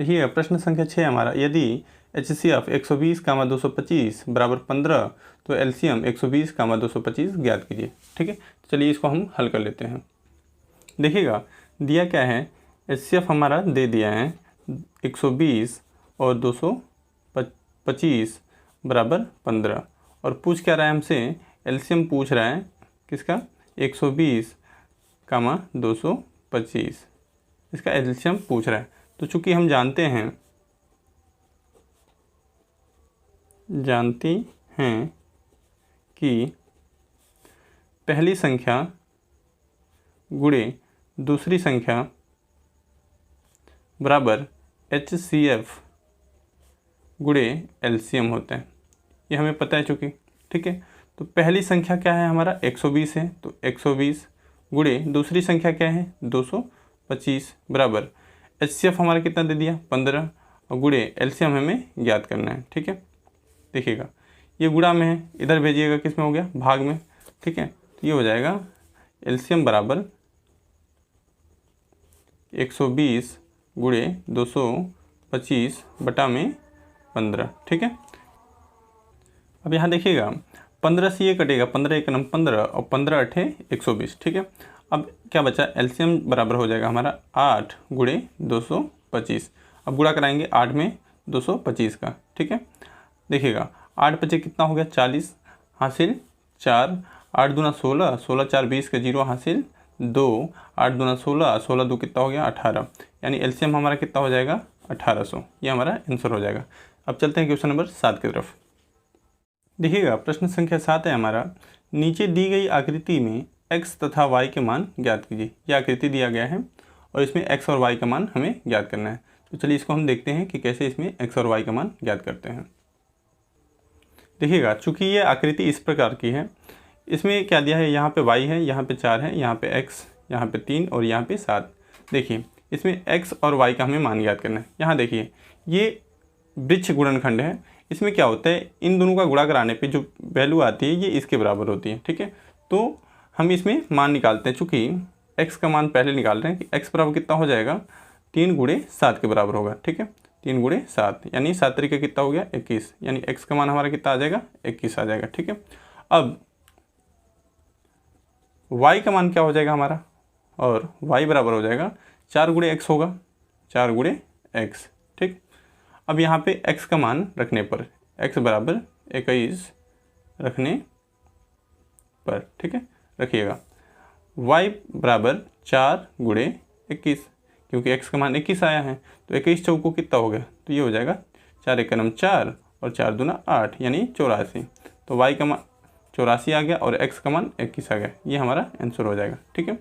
देखिएगा प्रश्न संख्या 6 हमारा, यदि HCF 120, 225 बराबर 15 तो LCM 120, 225 ज्ञात कीजिए। ठीक है, चलिए इसको हम हल कर लेते हैं। देखिएगा दिया क्या है, HCF हमारा दे दिया है 120 और 225 बराबर 15, और पूछ क्या रहा है हमसे, LCM पूछ रहा है किसका, 120, 225, इसका LCM पूछ रहा है। तो चूंकि हम जानते हैं कि पहली संख्या गुणे दूसरी संख्या बराबर HCF गुणे LCM होता है, ये हमें पता है चूँकि। ठीक है, तो पहली संख्या क्या है हमारा 120 है, तो 120 गुणे दूसरी संख्या क्या है 225 बराबर HCF हमारा कितना दे दिया 15, और गुणे LCM हमें ज्ञात करना है। ठीक है, देखिएगा ये गुणा में है, इधर भेजिएगा किस में हो गया, भाग में। ठीक है, तो ये हो जाएगा LCM बराबर 120 गुणे 225 बटा में 15। ठीक है, अब यहाँ देखिएगा 15 से ये कटेगा, 15 एक नम 15 और 15 अठे 120। ठीक है, अब क्या बचा, LCM बराबर हो जाएगा हमारा 8 गुणे 225। अब गुणा कराएंगे 8 में 225 का। ठीक है, देखिएगा 8 बचे कितना हो गया 40, हासिल 4, 8 दूना 16, 16 4 20 का 0 हासिल 2, 8 दूना 16, 16 2 कितना हो गया 18, यानी LCM हमारा कितना हो जाएगा 1800। ये हमारा आंसर हो जाएगा। अब चलते हैं क्वेश्चन नंबर 7 की तरफ। देखिएगा प्रश्न संख्या 7 है हमारा, नीचे दी गई आकृति में x तथा y के मान ज्ञात कीजिए। यह आकृति दिया गया है और इसमें x और y का मान हमें ज्ञात करना है। तो चलिए इसको हम देखते हैं कि कैसे इसमें x और y का मान ज्ञात करते हैं। देखिएगा चूँकि ये आकृति इस प्रकार की है, इसमें क्या दिया है, यहाँ पे y है, यहाँ पे 4 है, यहाँ पे x, यहाँ पे 3 और यहाँ पे 7। देखिए इसमें x और y का हमें मान ज्ञात करना है। यहाँ देखिए ये वृक्ष गुणनखंड है, इसमें क्या होता है, इन दोनों का गुणा कराने पे जो वैल्यू आती है ये इसके बराबर होती है। ठीक है, तो हम इसमें मान निकालते हैं, चूँकि x का मान पहले निकाल रहे हैं कि x बराबर कितना हो जाएगा 3 गुणे 7 के बराबर होगा। ठीक है, 3 गुणे 7 यानी 7 तरीके कितना हो गया 21, यानी x का मान हमारा कितना आ जाएगा 21 आ जाएगा। ठीक है, अब y का मान क्या हो जाएगा हमारा, और y बराबर हो जाएगा 4 गुणे x होगा, 4 गुणे x। ठीक, अब यहाँ पे x का मान रखने पर x बराबर 21 रखने पर, ठीक है, रखिएगा y बराबर 4 गुणे 21, क्योंकि x का मान 21 आया है, तो 21 चौको कितना हो गया, तो ये हो जाएगा 4 एक नम 4 और 4 दूना 8 यानी 84। तो y का मान 84 आ गया और x का मान 21 आ गया, ये हमारा आंसर हो जाएगा। ठीक है,